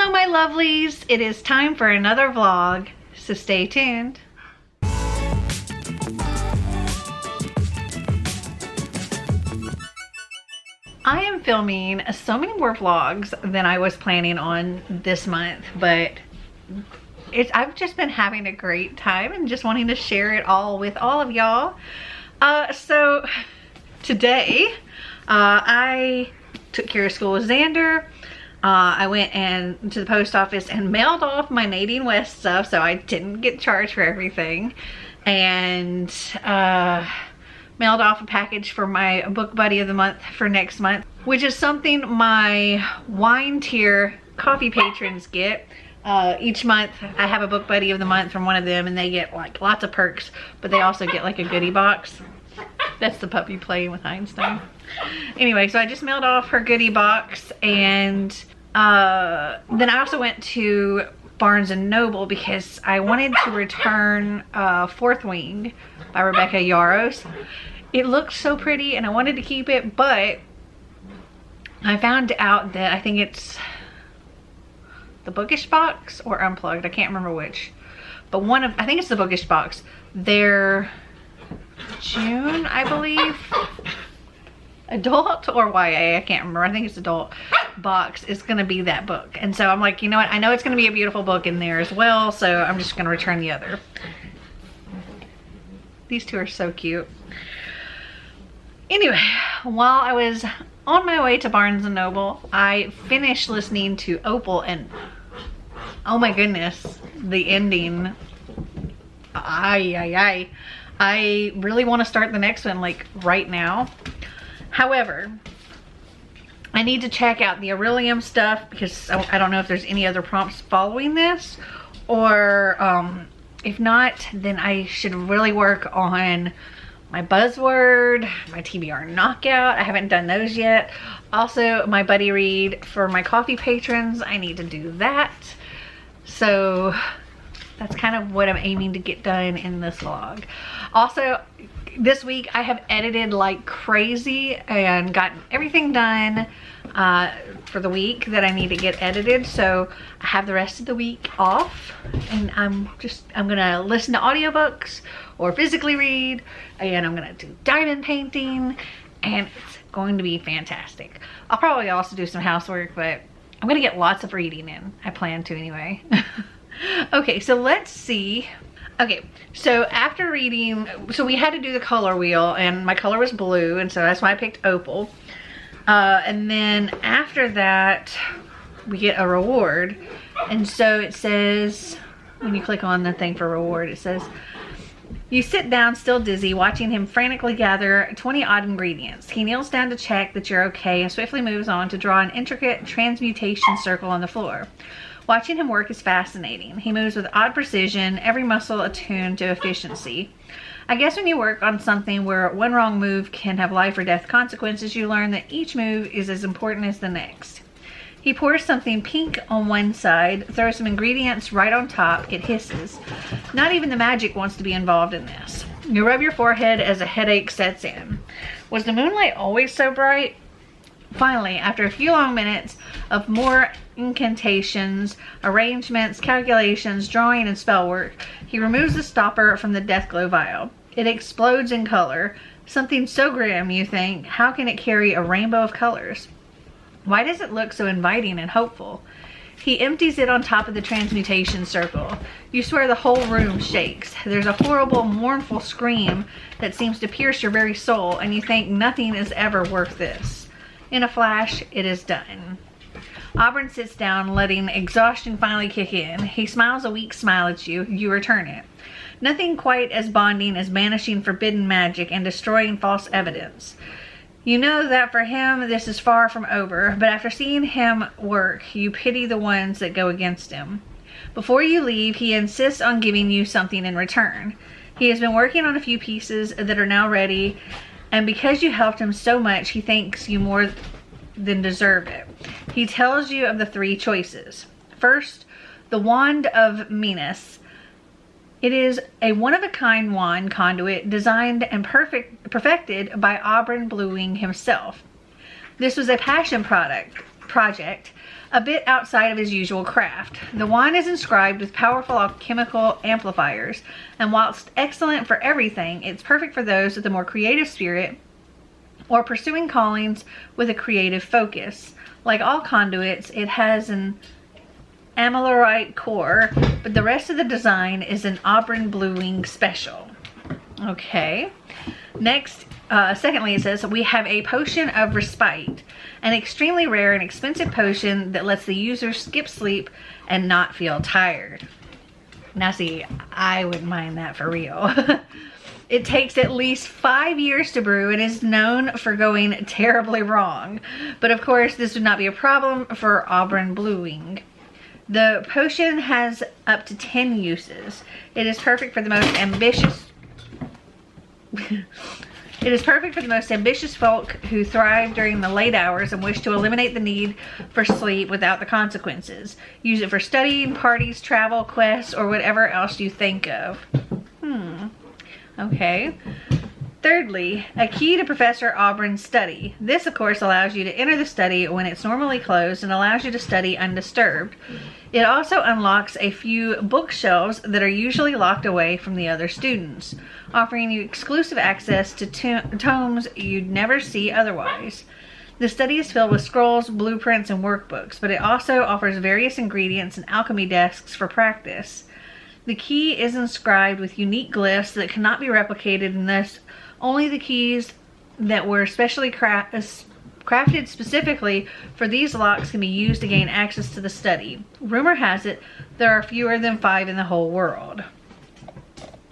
Hello my lovelies, it is time for another vlog, so stay tuned. I am filming so many more vlogs than I was planning on this month, but I've just been having a great time and just wanting to share it all with all of y'all. So today I took care of school with Xander. I went to the post office and mailed off my Nadine West stuff so I didn't get charged for everything, and mailed off a package for my book buddy of the month for next month, which is something my wine tier coffee patrons get. Each month I have a book buddy of the month from one of them, and they get like lots of perks, but they also get like a goodie box. That's the puppy playing with Einstein. Anyway, so I just mailed off her goodie box, and then I also went to Barnes & Noble because I wanted to return Fourth Wing by Rebecca Yarros. It looked so pretty and I wanted to keep it, but I found out that I think it's the Bookish box or Unplugged, I can't remember which, but I think it's the Bookish box. Their June, I believe, adult or YA, I can't remember, I think it's adult box is gonna be that book. And so I'm like, you know what, I know it's gonna be a beautiful book in there as well, so I'm just gonna return the other. These two are so cute. Anyway, while I was on my way to Barnes & Noble, I finished listening to Opal, and oh my goodness, the ending, I really want to start the next one like right now. However, I need to check out the Aurelium stuff because I don't know if there's any other prompts following this, or if not, then I should really work on my Buzzword, my TBR Knockout. I haven't done those yet. Also, my buddy read for my coffee patrons, I need to do that. So that's kind of what I'm aiming to get done in this vlog. Also, this week I have edited like crazy and gotten everything done for the week that I need to get edited. So I have the rest of the week off, and I'm gonna listen to audiobooks or physically read, and I'm gonna do diamond painting, and it's going to be fantastic. I'll probably also do some housework, but I'm gonna get lots of reading in. I plan to anyway. Okay, so let's see. Okay, so after reading, so we had to do the color wheel, and my color was blue, and so that's why I picked Opal. And then after that, we get a reward. And so it says, when you click on the thing for reward, it says, you sit down still dizzy, watching him frantically gather 20 odd ingredients. He kneels down to check that you're okay and swiftly moves on to draw an intricate transmutation circle on the floor. Watching him work is fascinating. He moves with odd precision, every muscle attuned to efficiency. I guess when you work on something where one wrong move can have life or death consequences, you learn that each move is as important as the next. He pours something pink on one side, throws some ingredients right on top, it hisses. Not even the magic wants to be involved in this. You rub your forehead as a headache sets in. Was the moonlight always so bright? Finally, after a few long minutes of more incantations, arrangements, calculations, drawing, and spell work, he removes the stopper from the Deathglow vial. It explodes in color. Something so grim, you think, how can it carry a rainbow of colors? Why does it look so inviting and hopeful? He empties it on top of the transmutation circle. You swear the whole room shakes. There's a horrible, mournful scream that seems to pierce your very soul, and you think nothing is ever worth this. In a flash, it is done. Auburn sits down, letting exhaustion finally kick in. He smiles a weak smile at you. You return it. Nothing quite as bonding as banishing forbidden magic and destroying false evidence. You know that for him, this is far from over, but after seeing him work, you pity the ones that go against him. Before you leave, he insists on giving you something in return. He has been working on a few pieces that are now ready, and because you helped him so much, he thanks you more than deserve it. He tells you of the 3 choices. First, the Wand of Minas. It is a one-of-a-kind wand conduit designed and perfected by Auburn Bluewing himself. This was a passion project a bit outside of his usual craft. The wand is inscribed with powerful alchemical amplifiers, and whilst excellent for everything, it's perfect for those with a more creative spirit or pursuing callings with a creative focus. Like all conduits, it has an amilorite core, but the rest of the design is an auburn blue wing special. Okay. Next, secondly, it says, we have a potion of respite, an extremely rare and expensive potion that lets the user skip sleep and not feel tired. Now see, I wouldn't mind that for real. It takes at least 5 years to brew and is known for going terribly wrong. But of course, this would not be a problem for Auburn Blue Wing. The potion has up to 10 uses. It is perfect for the most ambitious... It is perfect for the most ambitious folk who thrive during the late hours and wish to eliminate the need for sleep without the consequences. Use it for studying, parties, travel, quests, or whatever else you think of. Okay. Thirdly, a key to Professor Auburn's study. This, of course, allows you to enter the study when it's normally closed and allows you to study undisturbed. It also unlocks a few bookshelves that are usually locked away from the other students, offering you exclusive access to tomes you'd never see otherwise. The study is filled with scrolls, blueprints, and workbooks, but it also offers various ingredients and alchemy desks for practice. The key is inscribed with unique glyphs that cannot be replicated, and thus only the keys that were specially crafted specifically for these locks can be used to gain access to the study. Rumor has it there are fewer than 5 in the whole world.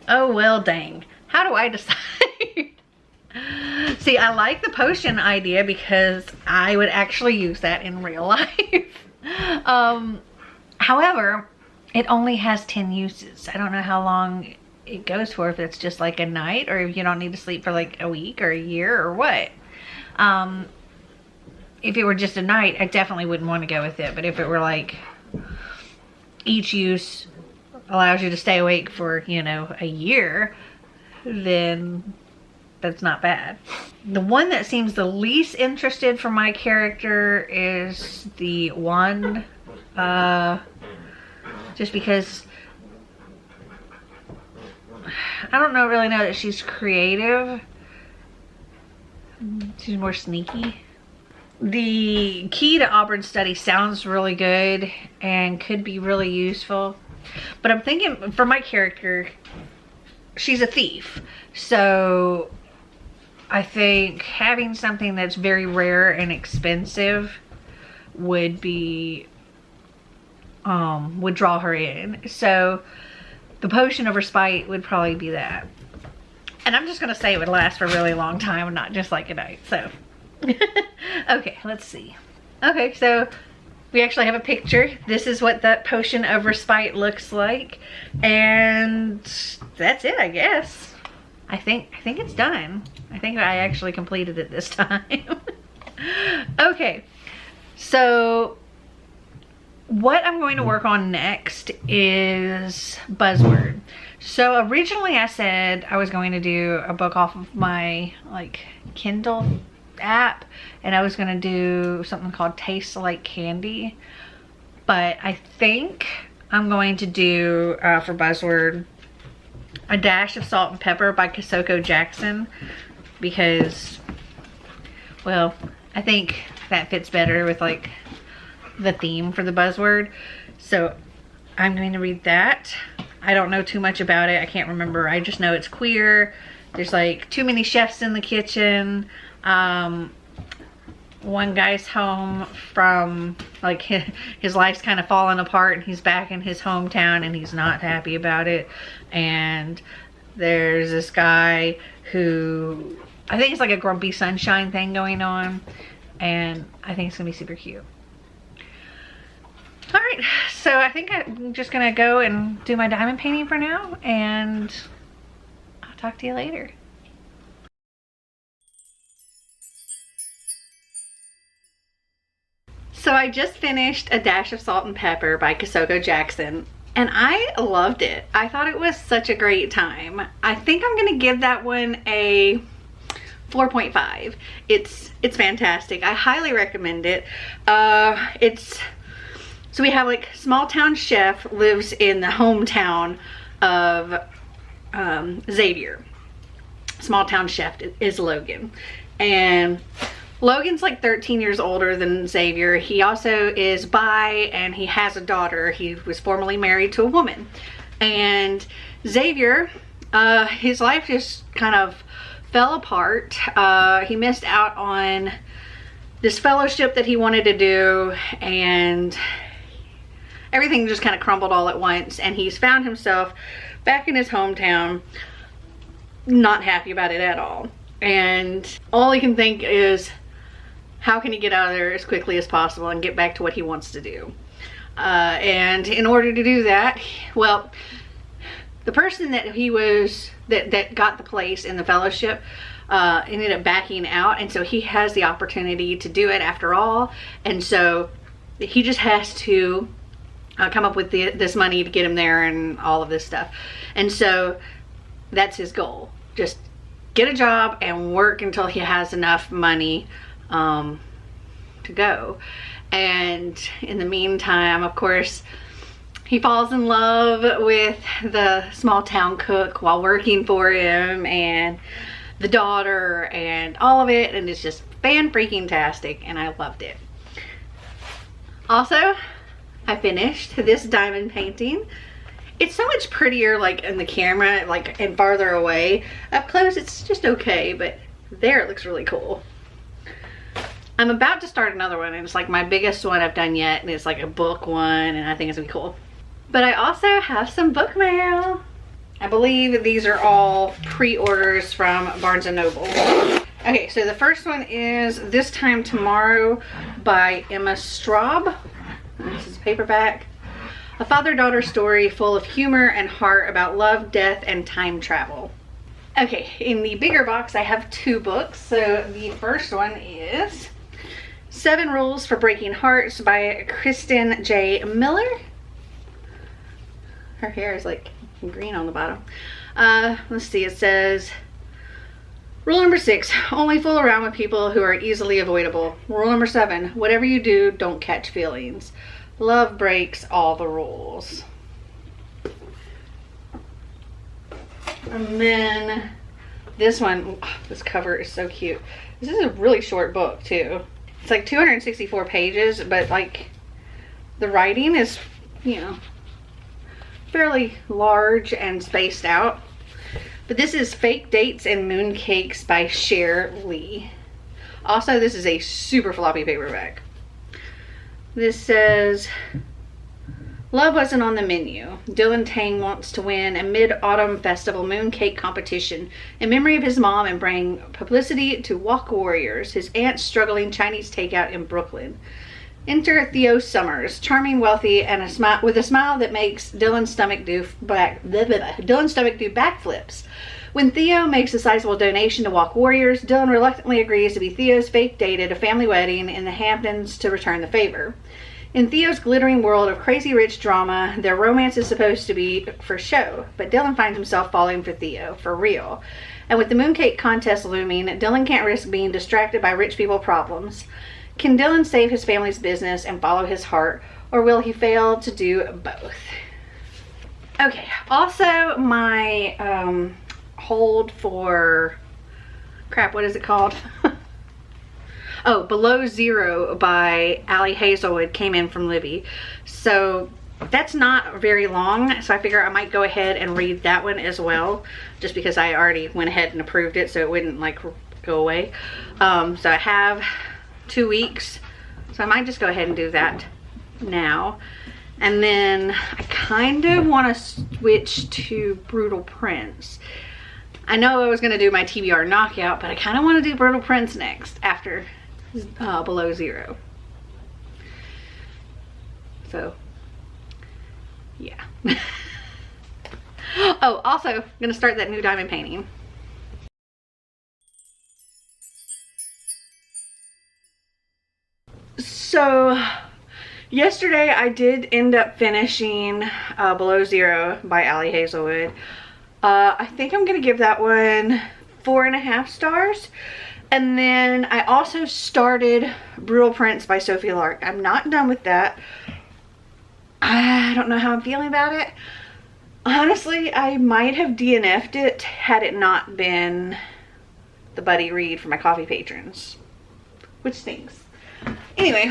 Oh well, dang. How do I decide? See, I like the potion idea because I would actually use that in real life. However, it only has 10 uses. I don't know how long it goes for, if it's just like a night or if you don't need to sleep for like a week or a year or what. If it were just a night, I definitely wouldn't want to go with it. But if it were like each use allows you to stay awake for, you know, a year, then that's not bad. The one that seems the least interested for my character is the wand. Just because I don't really know that she's creative. She's more sneaky. The key to Auburn's study sounds really good and could be really useful. But I'm thinking for my character, she's a thief. So I think having something that's very rare and expensive would be would draw her in. So the potion of respite would probably be that. And I'm just gonna say it would last for a really long time and not just like a night. So okay, let's see. Okay, so we actually have a picture. This is what that potion of respite looks like, and that's it, I guess. I think it's done. I think I actually completed it this time. Okay, so what I'm going to work on next is Buzzword. So originally I said I was going to do a book off of my like Kindle app, and I was going to do something called Tastes Like Candy. But I think I'm going to do for Buzzword A Dash of Salt and Pepper by Kasoko Jackson, because, well, I think that fits better with like the theme for the Buzzword. So I'm going to read that. I don't know too much about it. I can't remember. I just know it's queer. There's like too many chefs in the kitchen. One guy's home from like his life's kind of falling apart, and he's back in his hometown and he's not happy about it. And there's this guy who, I think it's like a grumpy sunshine thing going on, and I think it's gonna be super cute. All right, so I think I'm just gonna go and do my diamond painting for now, and I'll talk to you later. So I just finished A Dash of Salt and Pepper by Kasoko Jackson, and I loved it. I thought it was such a great time. I think I'm gonna give that one a 4.5. It's fantastic. I highly recommend it. It's So we have like small town chef lives in the hometown of Xavier. Small town chef is Logan. And Logan's like 13 years older than Xavier. He also is bi and he has a daughter. He was formerly married to a woman. And Xavier, his life just kind of fell apart. He missed out on this fellowship that he wanted to do, and everything just kind of crumbled all at once, and he's found himself back in his hometown, not happy about it at all. And all he can think is, how can he get out of there as quickly as possible and get back to what he wants to do? And in order to do that, well, the person that he was, that got the place in the fellowship, ended up backing out, and so he has the opportunity to do it after all. And so he just has to come up with this money to get him there and all of this stuff. And so that's his goal. Just get a job and work until he has enough money to go. And in the meantime, of course, he falls in love with the small town cook while working for him, and the daughter, and all of it, and it's just fan-freaking-tastic, and I loved it. Also, I finished this diamond painting. It's so much prettier like in the camera, like, and farther away. Up close it's just okay, but there it looks really cool. I'm about to start another one, and it's like my biggest one I've done yet, and it's like a book one, and I think it's gonna be cool. But I also have some book mail. I believe these are all pre-orders from Barnes & Noble. Okay, so the first one is This Time Tomorrow by Emma Straub. This is paperback. A father-daughter story full of humor and heart about love, death, and time travel. Okay, in the bigger box I have two books. So the first one is 7 Rules for Breaking Hearts by Kristen J. Miller. Her hair is like green on the bottom. Let's see, it says, rule number 6, only fool around with people who are easily avoidable. Rule number 7, whatever you do, don't catch feelings. Love breaks all the rules. And then this one, oh, this cover is so cute. This is a really short book too. It's like 264 pages, but like the writing is, you know, fairly large and spaced out. But this is Fake Dates and Mooncakes by Cher Lee. Also, this is a super floppy paperback. This says, love wasn't on the menu. Dylan Tang wants to win a mid-autumn festival mooncake competition in memory of his mom and bring publicity to Walk Warriors, his aunt's struggling Chinese takeout in Brooklyn. Enter Theo Summers, charming, wealthy, and with a smile that makes Dylan's stomach do backflips. When Theo makes a sizable donation to Walk Warriors, Dylan reluctantly agrees to be Theo's fake date at a family wedding in the Hamptons to return the favor. In Theo's glittering world of crazy rich drama, their romance is supposed to be for show, but Dylan finds himself falling for Theo, for real. And with the mooncake contest looming, Dylan can't risk being distracted by rich people problems. Can Dylan save his family's business and follow his heart, or will he fail to do both? Okay, also my hold for, crap, what is it called? Oh, Below Zero by Allie Hazelwood came in from Libby. So that's not very long, so I figure I might go ahead and read that one as well, just because I already went ahead and approved it, so it wouldn't like go away. So I have 2 weeks, so I might just go ahead and do that now. And then I kind of want to switch to Brutal Prince. I know I was going to do my TBR Knockout, but I kind of want to do Brutal Prince next after Below Zero. So yeah. Oh, also I'm going to start that new diamond painting. So yesterday I did end up finishing Below Zero by Allie Hazelwood. I think I'm gonna give that one 4.5 stars. And then I also started Brutal Prince by Sophie Lark. I'm not done with that. I don't know how I'm feeling about it. Honestly, I might have DNF'd it had it not been the buddy read for my coffee patrons, which stinks. Anyway,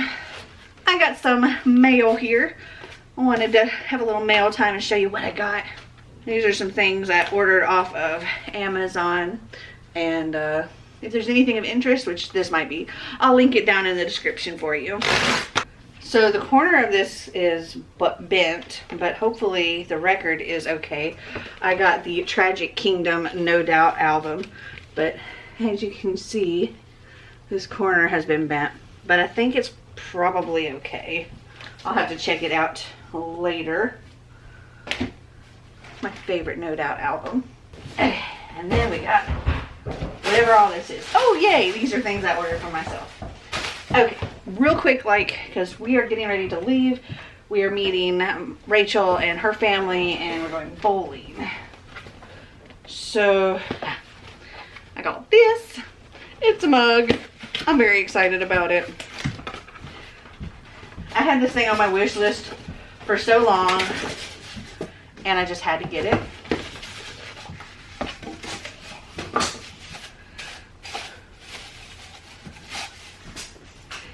I got some mail here. I wanted to have a little mail time and show you what I got. These are some things I ordered off of Amazon, and if there's anything of interest, which this might be, I'll link it down in the description for you. So the corner of this is bent, but hopefully the record is okay. I got the Tragic Kingdom No Doubt album, but as you can see, this corner has been bent, but I think it's probably okay. I'll have to check it out later. My favorite No Doubt album. And then we got whatever all this is. Oh yay, these are things I ordered for myself. Okay, real quick, because we are getting ready to leave. We are meeting Rachel and her family, and we're going bowling. So I got this. It's a mug. I'm very excited about it. I had this thing on my wish list for so long, and I just had to get it.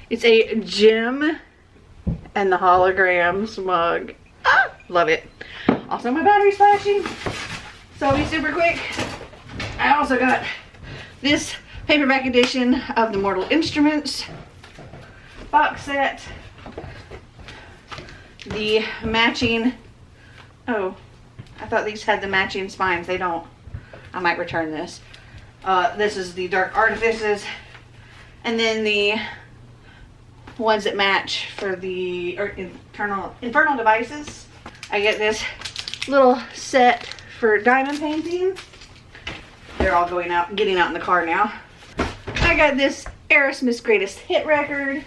It's a Jim and the Holograms mug. Ah, love it. Also, my battery's flashing, so I'll be super quick. I also got this paperback edition of the Mortal Instruments box set. The matching, oh, I thought these had the matching spines. They don't. I might return this. This is the Dark Artifices, and then the ones that match for the Infernal Devices. I get this little set for diamond painting. They're all getting out in the car now. I got this Aerosmith's Greatest Hit record,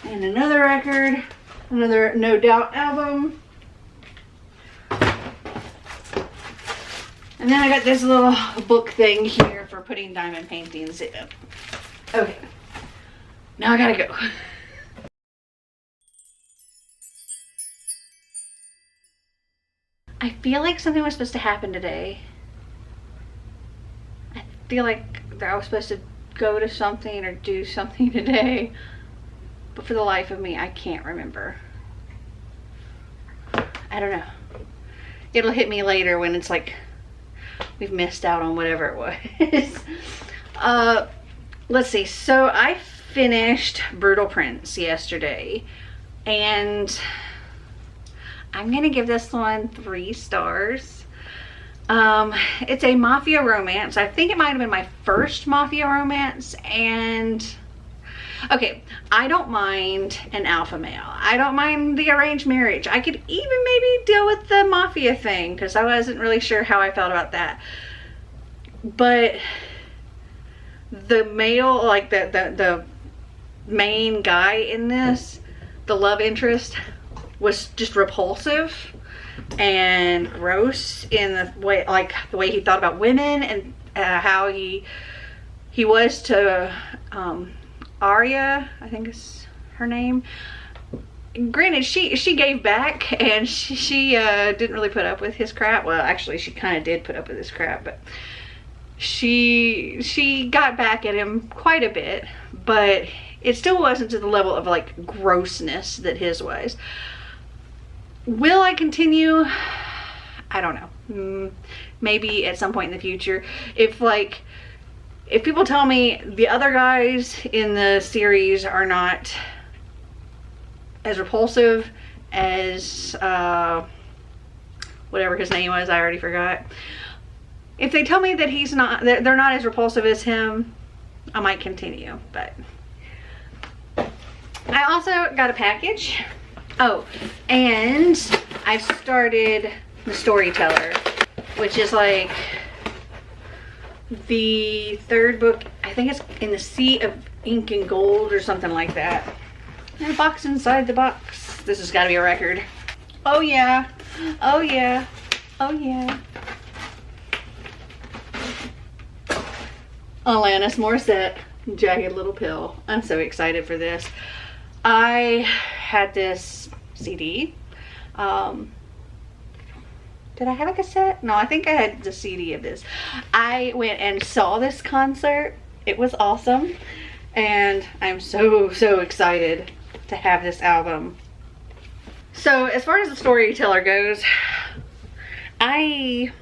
and another record, another No Doubt album. And then I got this little book thing here for putting diamond paintings in. Okay. Now I gotta go. I feel like something was supposed to happen today. I feel like I was supposed to go to something or do something today. But for the life of me, I can't remember. I don't know. It'll hit me later when it's like we've missed out on whatever it was. Let's see. So I finished Brutal Prince yesterday, and I'm gonna give this one 3 stars. It's a mafia romance. I think it might have been my first mafia romance, and okay, I don't mind an alpha male. I don't mind the arranged marriage. I could even maybe deal with the mafia thing, because I wasn't really sure how I felt about that. But the male, like the main guy in this, the love interest, was just repulsive and gross in the way, like the way he thought about women, and how he was to Arya, I think is her name. Granted, she gave back, and she didn't really put up with his crap. Well, actually, she kind of did put up with his crap, but she got back at him quite a bit, but it still wasn't to the level of like grossness that his was. Will I continue? I don't know. Maybe at some point in the future. If people tell me the other guys in the series are not as repulsive as whatever his name was, I already forgot. If they tell me that they're not as repulsive as him, I might continue. But I also got a package. Oh, and I've started The Storyteller, which is like the 3rd book. I think it's in the Sea of Ink and Gold or something like that. And a box inside the box. This has got to be a record. Oh yeah. Oh yeah. Oh yeah. Alanis Morissette, Jagged Little Pill. I'm so excited for this. I had this CD. Did I have a cassette? No, I think I had the CD of this. I went and saw this concert. It was awesome. And I'm so excited to have this album. So as far as the storyteller goes, I'm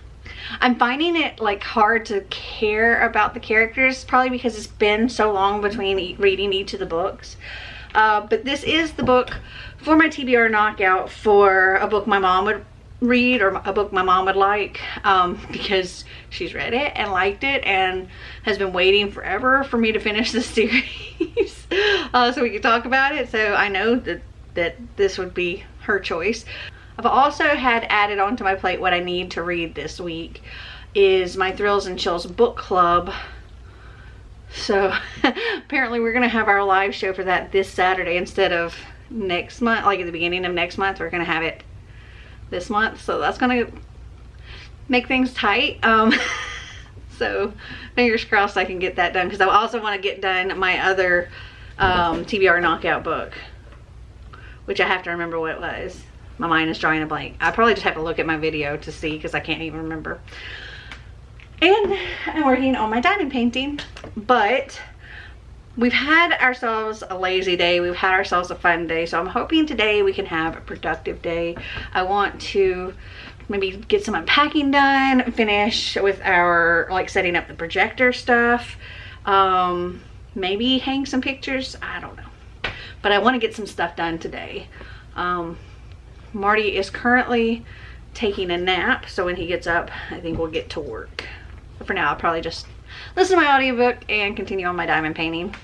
finding it like hard to care about the characters, probably because it's been so long between reading each of the books. But this is the book for my TBR Knockout for a book my mom would read, or a book my mom would like, because she's read it and liked it and has been waiting forever for me to finish the series so we could talk about it. So I know that this would be her choice. I've also had added onto my plate what I need to read this week is my Thrills and Chills book club. So apparently we're gonna have our live show for that this Saturday instead of next month, like at the beginning of next month. We're gonna have it this month, so that's gonna make things tight. So fingers crossed I can get that done, because I also want to get done my other TBR Knockout book, which I have to remember what it was. My mind is drawing a blank. I probably just have to look at my video to see, because I can't even remember. And I'm working on my diamond painting, but we've had ourselves a lazy day. We've had ourselves a fun day. So I'm hoping today we can have a productive day. I want to maybe get some unpacking done, finish with our like setting up the projector stuff, maybe hang some pictures. I don't know, but I want to get some stuff done today. Marty is currently taking a nap, so when he gets up, I think we'll get to work. But for now, I'll probably just listen to my audiobook and continue on my diamond painting.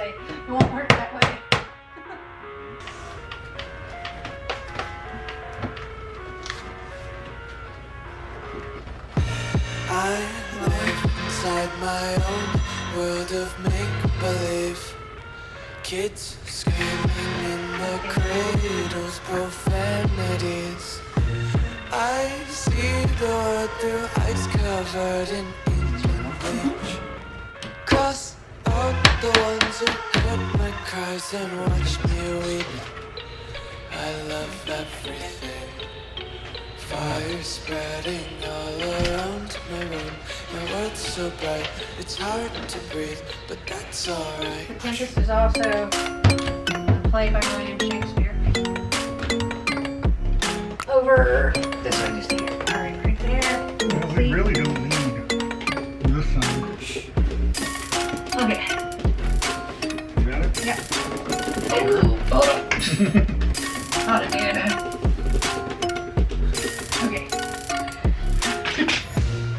It won't work that way. I live inside my own world of make-believe. Kids screaming in the cradles, profanities. I see the world through ice covered in Indian bleach. Cross out the ones who heard my cries and watched me weep. I love everything. Fire spreading all around my room. My world's so bright, it's hard to breathe, but that's alright. The Tempest is also a play by William Shakespeare. Over this one, just here. Alright, right there. Well, we really don't need this side. Okay. You got it? Yeah. Ooh, hold on. Thought it did. Okay.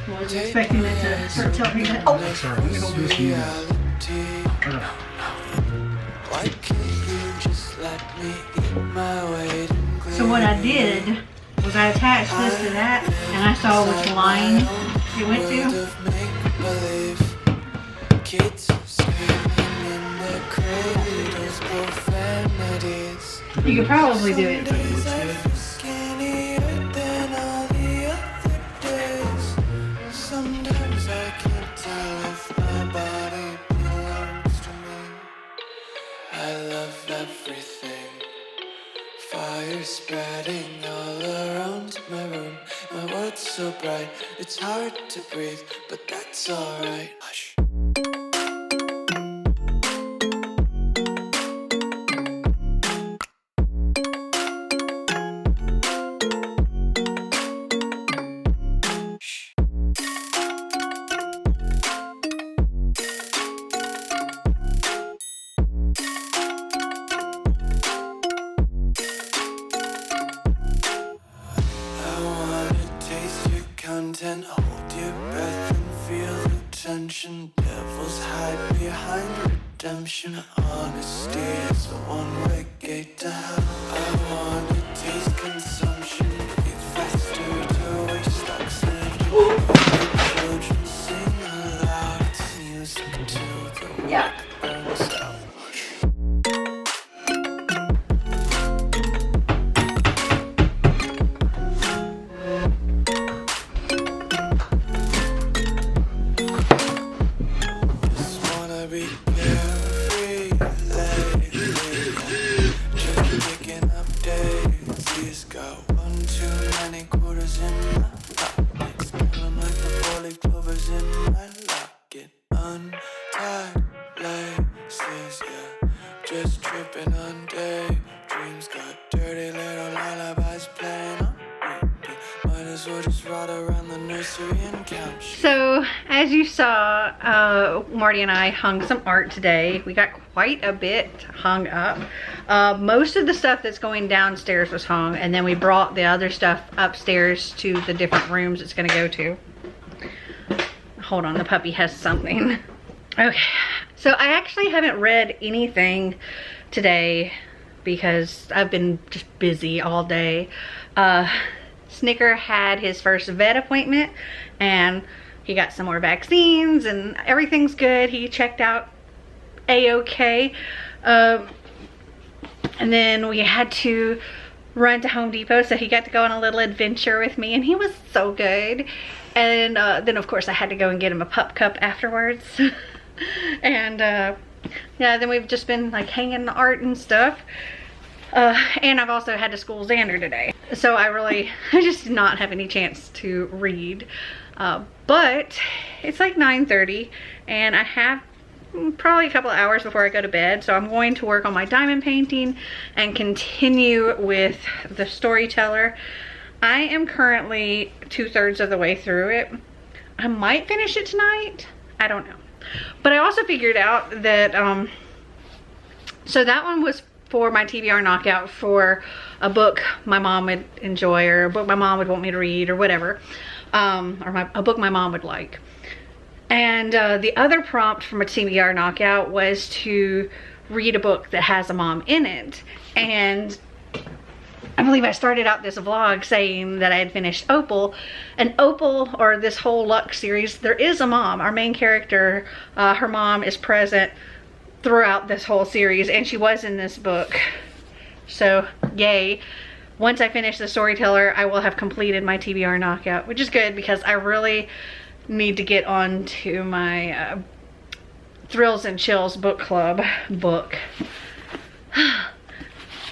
I was expecting it to start telling me that. Oh, Sorry, let me hold this here. Okay. Why can't you just let me eat my weight in glitter? so what I did was I attached this to that, and I saw which line it went to. Kids screaming in their cradles, profanities. You could probably do it. Skinnier than all the other days. Sometimes I can't tell if my body belongs to me. I love everything. Fire spreading all around my room. My world's so bright, it's hard to breathe, but that's alright. Hush. Content, hold your breath and feel the tension. Devils hide behind redemption. Honesty is a one-way gate to hell. I wanna taste consumption. Breathe faster to waste oxygen. Children sing aloud. It's music till the world burns out. carefree lately. Just picking up daisies. Got one too many quarters in my pockets. Feeling like the four-leaf clovers in my locket. Untied laces, yeah. Just tripping on daydreams. Got dirty little lullabies playing on repeat. Might as well just ride around the nursery and count sheep. So as you saw, Marty and I hung some art today. We got quite a bit hung up. Most of the stuff that's going downstairs was hung, and then we brought the other stuff upstairs to the different rooms it's gonna go to. Hold on, the puppy has something. Okay, so I actually haven't read anything today because I've been just busy all day. Snicker had his first vet appointment and he got some more vaccines and everything's good. He checked out a-okay. And then we had to run to Home Depot, so he got to go on a little adventure with me and he was so good. And then of course I had to go and get him a pup cup afterwards. And yeah, then we've just been like hanging art and stuff. And I've also had to school Xander today. So I just did not have any chance to read. But it's like 9:30 and I have probably a couple of hours before I go to bed. So I'm going to work on my diamond painting and continue with the storyteller. I am currently 2/3 of the way through it. I might finish it tonight. I don't know. But I also figured out that, so that one was for my TBR Knockout, for a book my mom would enjoy, or a book my mom would want me to read, or whatever. Or a book my mom would like. And the other prompt from a TBR Knockout was to read a book that has a mom in it. And I believe I started out this vlog saying that I had finished Opal. And Opal, or this whole Luck series, there is a mom. Our main character, her mom is present throughout this whole series, and she was in this book. So yay. Once I finish the storyteller, I will have completed my TBR Knockout, which is good because I really need to get on to my Thrills and Chills book club book.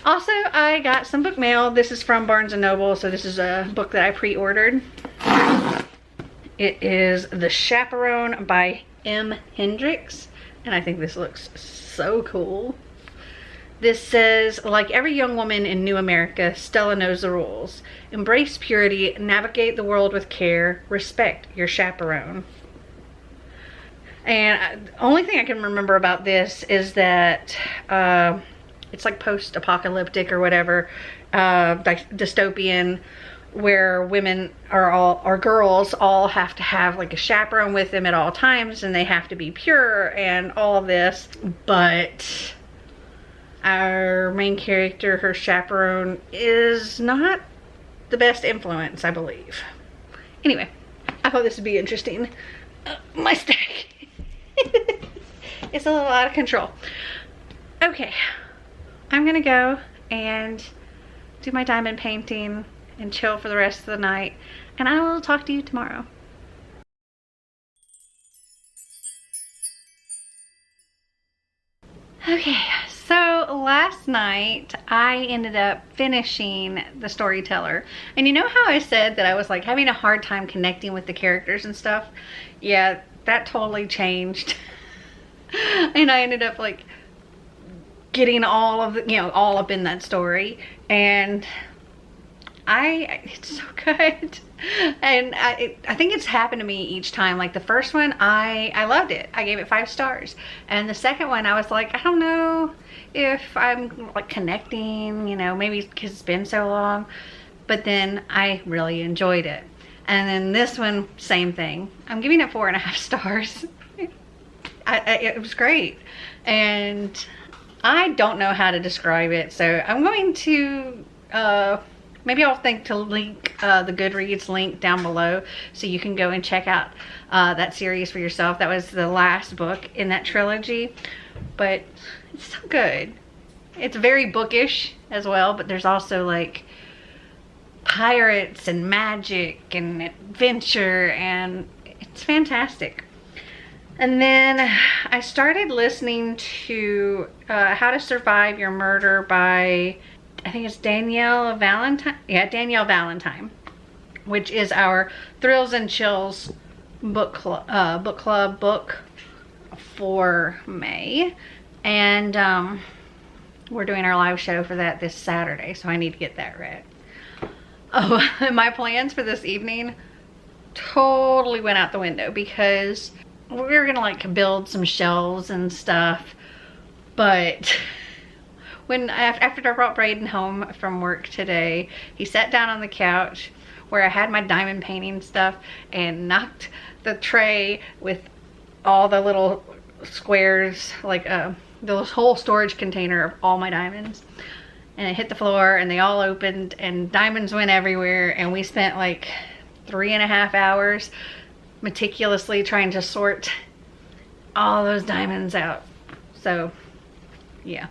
Also, I got some book mail. This is from Barnes & Noble, so this is a book that I pre-ordered. It is The Chaperone by M. Hendricks, and I think this looks so cool. This says, like every young woman in New America, Stella knows the rules. Embrace purity, navigate the world with care, respect your chaperone. And the only thing I can remember about this is that it's like post-apocalyptic or whatever, dystopian, where women or girls all have to have like a chaperone with them at all times, and they have to be pure and all of this. But our main character, her chaperone, is not the best influence, I believe. Anyway, I thought this would be interesting. My stack. It's a little out of control. Okay. I'm gonna go and do my diamond painting and chill for the rest of the night, and I will talk to you tomorrow. Okay, so last night I ended up finishing the storyteller, and you know how I said that I was like having a hard time connecting with the characters and stuff? Yeah, that totally changed. And I ended up like getting all of the, all up in that story, and it's so good. And I think it's happened to me each time. Like the first one, I loved it. I gave it 5 stars. And the second one, I was like, I don't know if I'm like connecting, maybe because it's been so long. But then I really enjoyed it. And then this one, same thing. I'm giving it 4.5 stars. It was great. And I don't know how to describe it, so I'm going to, maybe I'll think to link the Goodreads link down below so you can go and check out that series for yourself. That was the last book in that trilogy, but it's so good. It's very bookish as well, but there's also like pirates and magic and adventure, and it's fantastic. And then I started listening to How to Survive Your Murder by, I think it's Danielle Valentine. Yeah, Danielle Valentine, which is our Thrills and Chills book club for May. And we're doing our live show for that this Saturday, so I need to get that read. Oh, my plans for this evening totally went out the window because we were gonna like build some shelves and stuff, but after I brought Braden home from work today, he sat down on the couch where I had my diamond painting stuff and knocked the tray with all the little squares, like the whole storage container of all my diamonds, and it hit the floor and they all opened and diamonds went everywhere, and we spent like 3.5 hours meticulously trying to sort all those diamonds out. So yeah,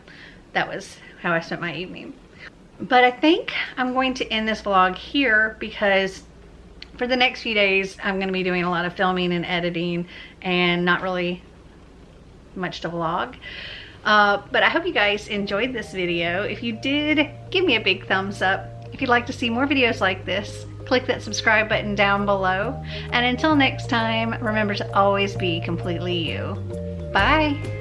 that was how I spent my evening. But I think I'm going to end this vlog here because for the next few days I'm going to be doing a lot of filming and editing and not really much to vlog. But I hope you guys enjoyed this video. If you did, give me a big thumbs up. If you'd like to see more videos like this, click that subscribe button down below. And until next time, remember to always be completely you. Bye.